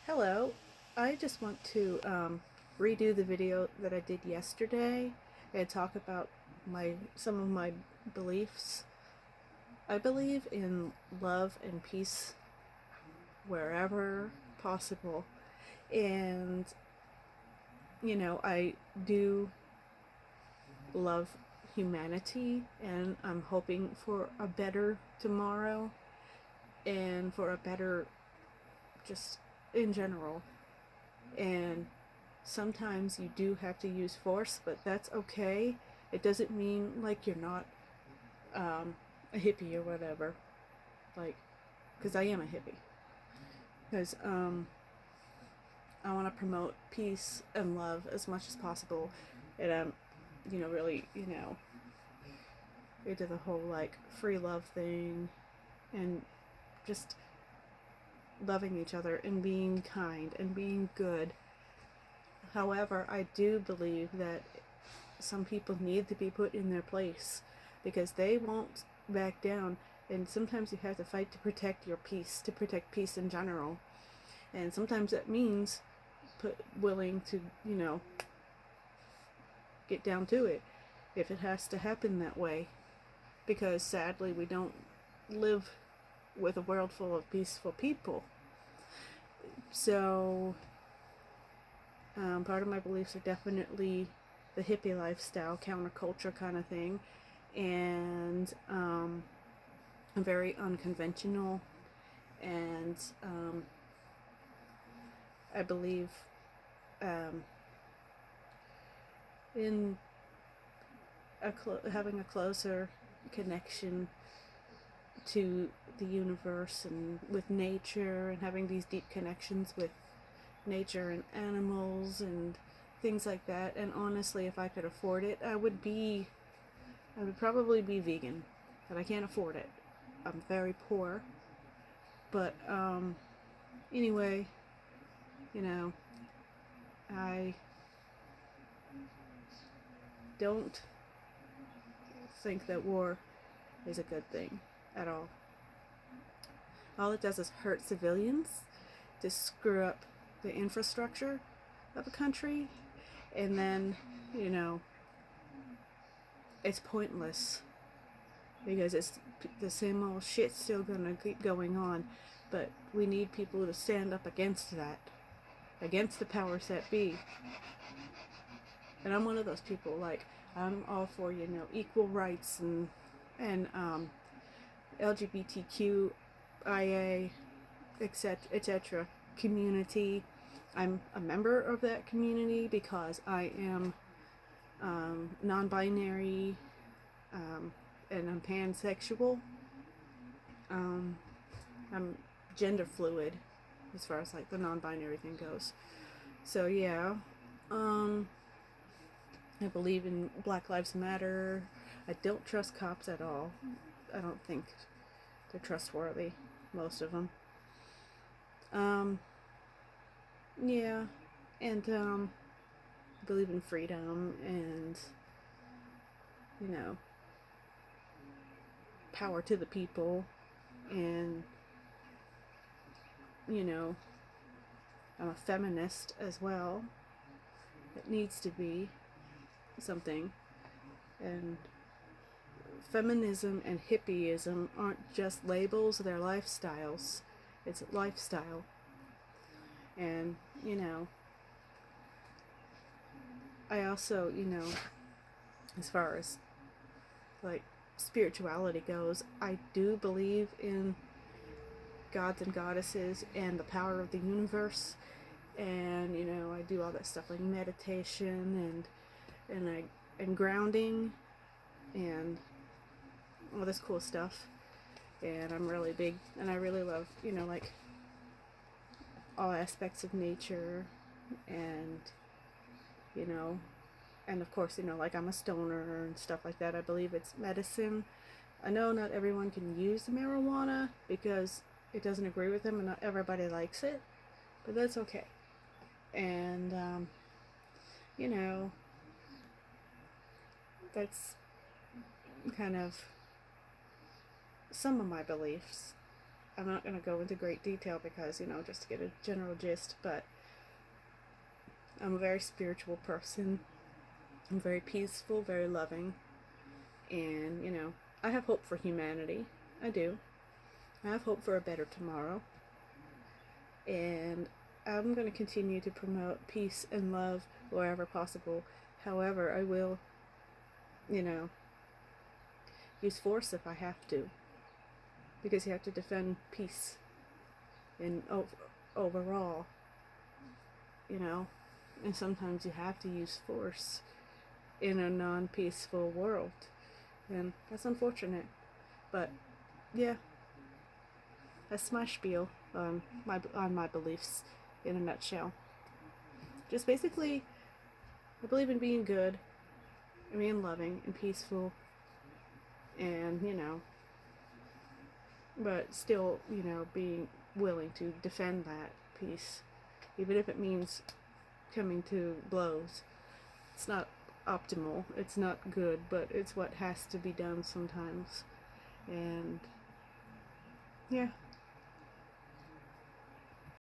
Hello, I just want to redo the video that I did yesterday and talk about some of my beliefs. I believe in love and peace wherever possible, and I do love humanity, and I'm hoping for a better tomorrow and for a better just in general. And sometimes you do have to use force, but that's okay. It doesn't mean like you're not a hippie or whatever. Like, because I am a hippie. Because I want to promote peace and love as much as possible. And I'm, really, into the whole like free love thing and just loving each other and being kind and being good. However, I do believe that some people need to be put in their place because they won't back down, and sometimes you have to fight to protect your peace, to protect peace in general. And sometimes that means willing to, get down to it if it has to happen that way, because sadly we don't live with a world full of peaceful people. So part of my beliefs are definitely the hippie lifestyle, counterculture kind of thing, and very unconventional. And I believe um, in having a closer connection to the universe and with nature, and having these deep connections with nature and animals and things like that. And honestly, if I could afford it, I would probably be vegan, but I can't afford it. I'm very poor. But anyway, you know, I don't think that war is a good thing at all. All it does is hurt civilians, to screw up the infrastructure of a country, and then, you know, it's pointless because it's the same old shit still gonna keep going on. But we need people to stand up against that, against the powers that be. And I'm one of those people. Like, I'm all for, equal rights and LGBTQIA, etc. community. I'm a member of that community because I am non-binary, and I'm pansexual. I'm gender fluid as far as like the non-binary thing goes. So yeah, I believe in Black Lives Matter. I don't trust cops at all. I don't think they're trustworthy, most of them. Yeah, and I believe in freedom and, you know, power to the people, and, you know, I'm a feminist as well. It needs to be something. And feminism and hippieism aren't just labels, they're lifestyles. It's a lifestyle. And, I also, as far as like spirituality goes, I do believe in gods and goddesses and the power of the universe. And, I do all that stuff like meditation and grounding and all this cool stuff. And I'm really big, and I really love, like all aspects of nature, and, you know, and of course, like I'm a stoner and stuff like that. I believe it's medicine. I know not everyone can use marijuana because it doesn't agree with them and not everybody likes it, but that's okay. And, you know, that's kind of some of my beliefs. I'm not going to go into great detail because, just to get a general gist, but I'm a very spiritual person. I'm very peaceful, very loving, and, I have hope for humanity. I do. I have hope for a better tomorrow. And I'm going to continue to promote peace and love wherever possible. However, I will, use force if I have to. Because you have to defend peace and overall, and sometimes you have to use force in a non-peaceful world, and that's unfortunate. But yeah, that's my spiel on my beliefs in a nutshell. Just basically, I believe in being good, and being loving and peaceful, and but still, being willing to defend that peace, even if it means coming to blows. It's not optimal, it's not good, but it's what has to be done sometimes. And yeah,